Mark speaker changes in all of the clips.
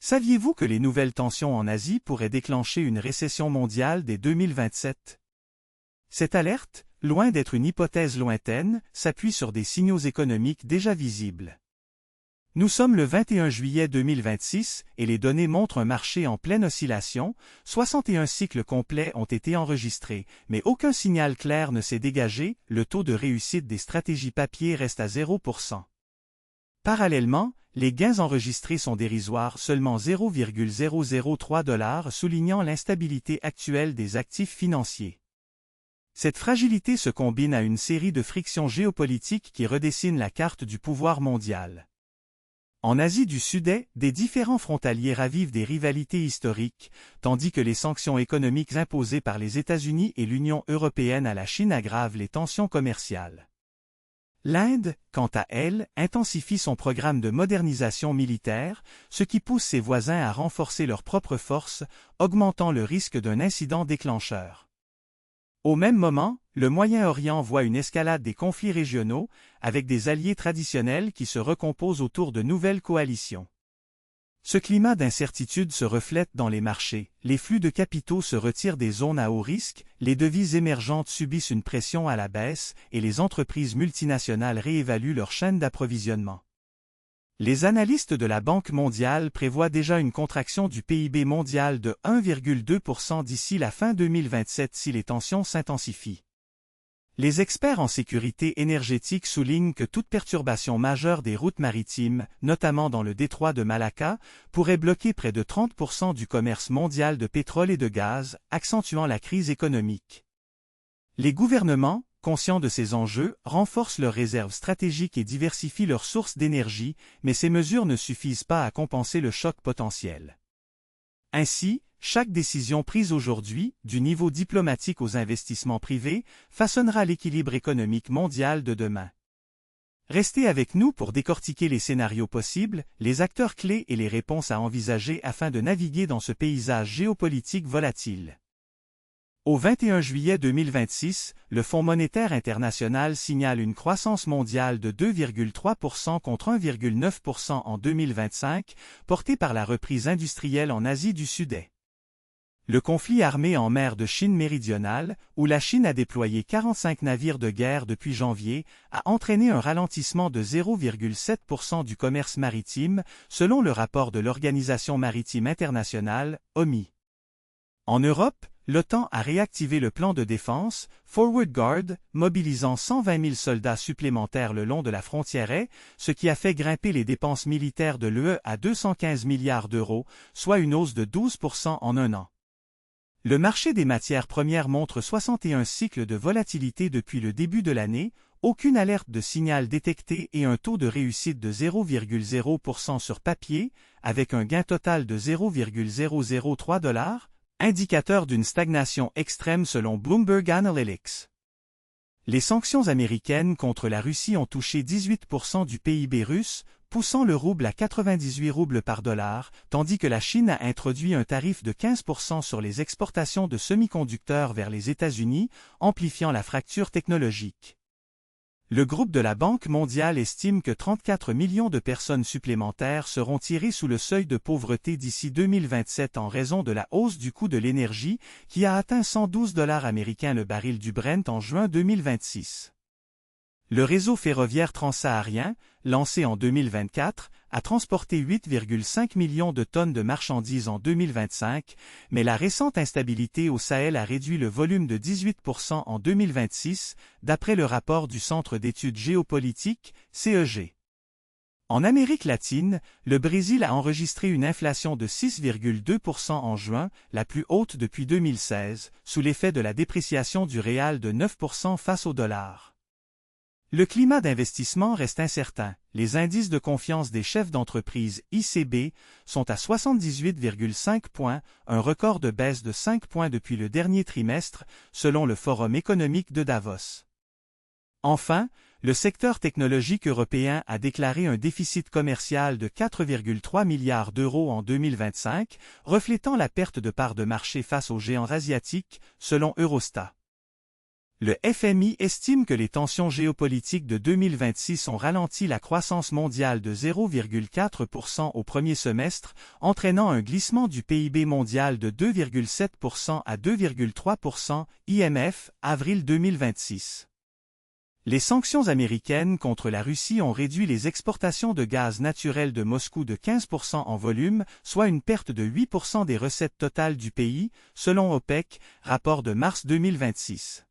Speaker 1: Saviez-vous que les nouvelles tensions en Asie pourraient déclencher une récession mondiale dès 2027? Cette alerte, loin d'être une hypothèse lointaine, s'appuie sur des signaux économiques déjà visibles. Nous sommes le 21 juillet 2026 et les données montrent un marché en pleine oscillation, 61 cycles complets ont été enregistrés, mais aucun signal clair ne s'est dégagé, le taux de réussite des stratégies papier reste à 0%. Parallèlement, les gains enregistrés sont dérisoires, seulement 0,003 $, soulignant l'instabilité actuelle des actifs financiers. Cette fragilité se combine à une série de frictions géopolitiques qui redessinent la carte du pouvoir mondial. En Asie du Sud-Est, des différends frontaliers ravivent des rivalités historiques, tandis que les sanctions économiques imposées par les États-Unis et l'Union européenne à la Chine aggravent les tensions commerciales. L'Inde, quant à elle, intensifie son programme de modernisation militaire, ce qui pousse ses voisins à renforcer leurs propres forces, augmentant le risque d'un incident déclencheur. Au même moment, le Moyen-Orient voit une escalade des conflits régionaux, avec des alliés traditionnels qui se recomposent autour de nouvelles coalitions. Ce climat d'incertitude se reflète dans les marchés, les flux de capitaux se retirent des zones à haut risque, les devises émergentes subissent une pression à la baisse et les entreprises multinationales réévaluent leur chaîne d'approvisionnement. Les analystes de la Banque mondiale prévoient déjà une contraction du PIB mondial de 1,2% d'ici la fin 2027 si les tensions s'intensifient. Les experts en sécurité énergétique soulignent que toute perturbation majeure des routes maritimes, notamment dans le détroit de Malacca, pourrait bloquer près de 30% du commerce mondial de pétrole et de gaz, accentuant la crise économique. Les gouvernements, conscients de ces enjeux, renforcent leurs réserves stratégiques et diversifient leurs sources d'énergie, mais ces mesures ne suffisent pas à compenser le choc potentiel. Ainsi, chaque décision prise aujourd'hui, du niveau diplomatique aux investissements privés, façonnera l'équilibre économique mondial de demain. Restez avec nous pour décortiquer les scénarios possibles, les acteurs clés et les réponses à envisager afin de naviguer dans ce paysage géopolitique volatile. Au 21 juillet 2026, le Fonds monétaire international signale une croissance mondiale de 2,3% contre 1,9% en 2025, portée par la reprise industrielle en Asie du Sud-Est. Le conflit armé en mer de Chine méridionale, où la Chine a déployé 45 navires de guerre depuis janvier, a entraîné un ralentissement de 0,7% du commerce maritime, selon le rapport de l'Organisation maritime internationale, OMI. En Europe, l'OTAN a réactivé le plan de défense, Forward Guard, mobilisant 120 000 soldats supplémentaires le long de la frontière est, ce qui a fait grimper les dépenses militaires de l'UE à 215 milliards d'euros, soit une hausse de 12% en un an. Le marché des matières premières montre 61 cycles de volatilité depuis le début de l'année, aucune alerte de signal détectée et un taux de réussite de 0,0% sur papier, avec un gain total de 0,003 $, indicateur d'une stagnation extrême selon Bloomberg Analytics. Les sanctions américaines contre la Russie ont touché 18% du PIB russe, poussant le rouble à 98 roubles par dollar, tandis que la Chine a introduit un tarif de 15% sur les exportations de semi-conducteurs vers les États-Unis, amplifiant la fracture technologique. Le groupe de la Banque mondiale estime que 34 millions de personnes supplémentaires seront tirées sous le seuil de pauvreté d'ici 2027 en raison de la hausse du coût de l'énergie qui a atteint 112 $ américains le baril du Brent en juin 2026. Le réseau ferroviaire transsaharien, lancé en 2024, a transporté 8,5 millions de tonnes de marchandises en 2025, mais la récente instabilité au Sahel a réduit le volume de 18% en 2026, d'après le rapport du Centre d'études géopolitiques, CEG. En Amérique latine, le Brésil a enregistré une inflation de 6,2% en juin, la plus haute depuis 2016, sous l'effet de la dépréciation du réal de 9% face au dollar. Le climat d'investissement reste incertain. Les indices de confiance des chefs d'entreprise ICB sont à 78,5 points, un record de baisse de 5 points depuis le dernier trimestre, selon le Forum économique de Davos. Enfin, le secteur technologique européen a déclaré un déficit commercial de 4,3 milliards d'euros en 2025, reflétant la perte de part de marché face aux géants asiatiques, selon Eurostat. Le FMI estime que les tensions géopolitiques de 2026 ont ralenti la croissance mondiale de 0,4% au premier semestre, entraînant un glissement du PIB mondial de 2,7% à 2,3%, IMF, avril 2026. Les sanctions américaines contre la Russie ont réduit les exportations de gaz naturel de Moscou de 15% en volume, soit une perte de 8% des recettes totales du pays, selon OPEC, rapport de mars 2026.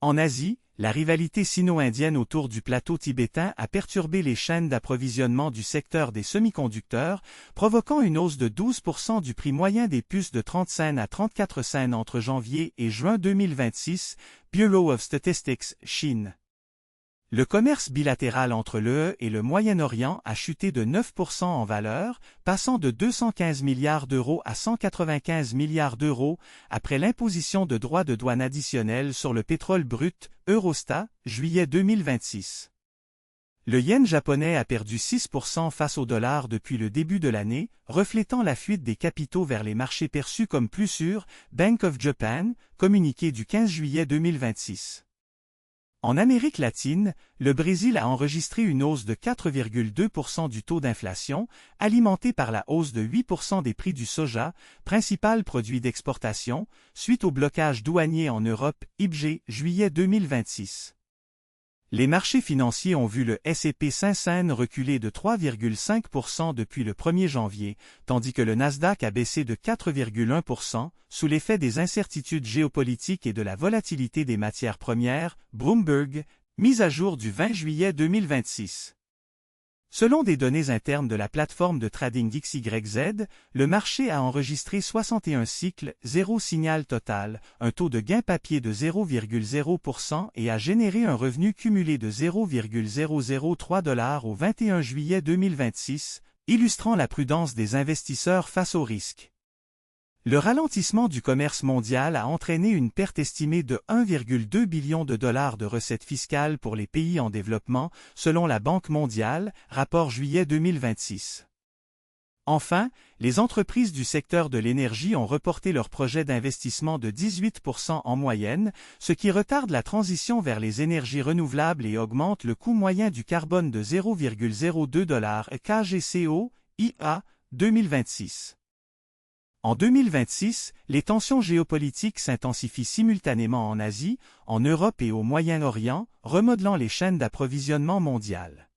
Speaker 1: En Asie, la rivalité sino-indienne autour du plateau tibétain a perturbé les chaînes d'approvisionnement du secteur des semi-conducteurs, provoquant une hausse de 12% du prix moyen des puces de 30 cents à 34 cents entre janvier et juin 2026, Bureau of Statistics, Chine. Le commerce bilatéral entre l'UE et le Moyen-Orient a chuté de 9% en valeur, passant de 215 milliards d'euros à 195 milliards d'euros, après l'imposition de droits de douane additionnels sur le pétrole brut, Eurostat, juillet 2026. Le yen japonais a perdu 6% face au dollar depuis le début de l'année, reflétant la fuite des capitaux vers les marchés perçus comme plus sûrs, Bank of Japan, communiqué du 15 juillet 2026. En Amérique latine, le Brésil a enregistré une hausse de 4,2% du taux d'inflation, alimentée par la hausse de 8% des prix du soja, principal produit d'exportation, suite au blocage douanier en Europe, IBGE, juillet 2026. Les marchés financiers ont vu le S&P 500 reculer de 3,5% depuis le 1er janvier, tandis que le Nasdaq a baissé de 4,1%, sous l'effet des incertitudes géopolitiques et de la volatilité des matières premières, Bloomberg, mise à jour du 20 juillet 2026. Selon des données internes de la plateforme de trading XYZ, le marché a enregistré 61 cycles, 0 signal total, un taux de gain papier de 0,0% et a généré un revenu cumulé de 0,003 $ au 21 juillet 2026, illustrant la prudence des investisseurs face au risque. Le ralentissement du commerce mondial a entraîné une perte estimée de 1,2 billion de dollars de recettes fiscales pour les pays en développement, selon la Banque mondiale, rapport juillet 2026. Enfin, les entreprises du secteur de l'énergie ont reporté leurs projets d'investissement de 18% en moyenne, ce qui retarde la transition vers les énergies renouvelables et augmente le coût moyen du carbone de 0,02 $ KGCO, IA, 2026. En 2026, les tensions géopolitiques s'intensifient simultanément en Asie, en Europe et au Moyen-Orient, remodelant les chaînes d'approvisionnement mondiales.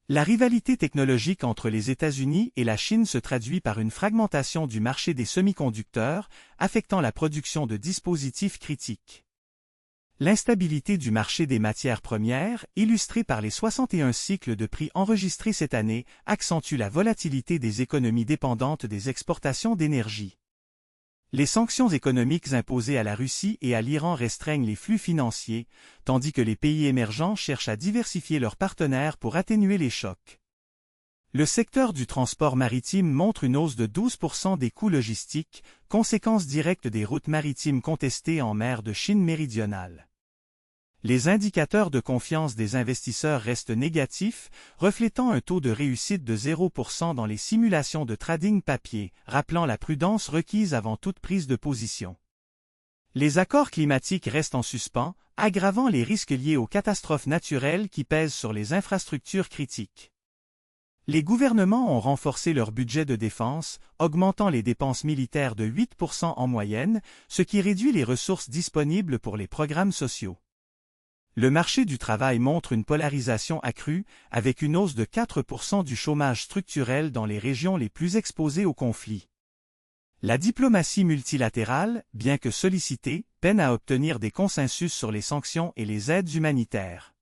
Speaker 1: La rivalité technologique entre les États-Unis et la Chine se traduit par une fragmentation du marché des semi-conducteurs, affectant la production de dispositifs critiques. L'instabilité du marché des matières premières, illustrée par les 61 cycles de prix enregistrés cette année, accentue la volatilité des économies dépendantes des exportations d'énergie. Les sanctions économiques imposées à la Russie et à l'Iran restreignent les flux financiers, tandis que les pays émergents cherchent à diversifier leurs partenaires pour atténuer les chocs. Le secteur du transport maritime montre une hausse de 12% des coûts logistiques, conséquence directe des routes maritimes contestées en mer de Chine méridionale. Les indicateurs de confiance des investisseurs restent négatifs, reflétant un taux de réussite de 0% dans les simulations de trading papier, rappelant la prudence requise avant toute prise de position. Les accords climatiques restent en suspens, aggravant les risques liés aux catastrophes naturelles qui pèsent sur les infrastructures critiques. Les gouvernements ont renforcé leur budget de défense, augmentant les dépenses militaires de 8% en moyenne, ce qui réduit les ressources disponibles pour les programmes sociaux. Le marché du travail montre une polarisation accrue, avec une hausse de 4% du chômage structurel dans les régions les plus exposées au conflit. La diplomatie multilatérale, bien que sollicitée, peine à obtenir des consensus sur les sanctions et les aides humanitaires.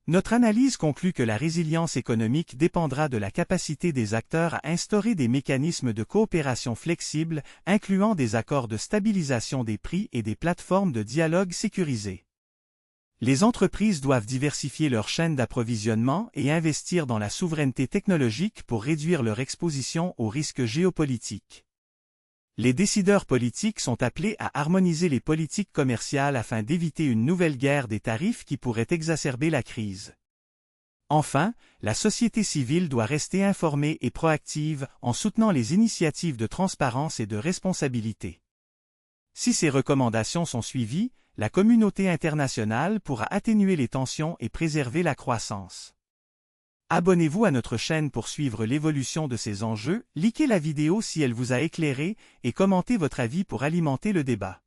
Speaker 1: Notre analyse conclut que la résilience économique dépendra de la capacité des acteurs à instaurer des mécanismes de coopération flexibles, incluant des accords de stabilisation des prix et des plateformes de dialogue sécurisées. Les entreprises doivent diversifier leurs chaînes d'approvisionnement et investir dans la souveraineté technologique pour réduire leur exposition aux risques géopolitiques. Les décideurs politiques sont appelés à harmoniser les politiques commerciales afin d'éviter une nouvelle guerre des tarifs qui pourrait exacerber la crise. Enfin, la société civile doit rester informée et proactive en soutenant les initiatives de transparence et de responsabilité. Si ces recommandations sont suivies, la communauté internationale pourra atténuer les tensions et préserver la croissance. Abonnez-vous à notre chaîne pour suivre l'évolution de ces enjeux, likez la vidéo si elle vous a éclairé et commentez votre avis pour alimenter le débat.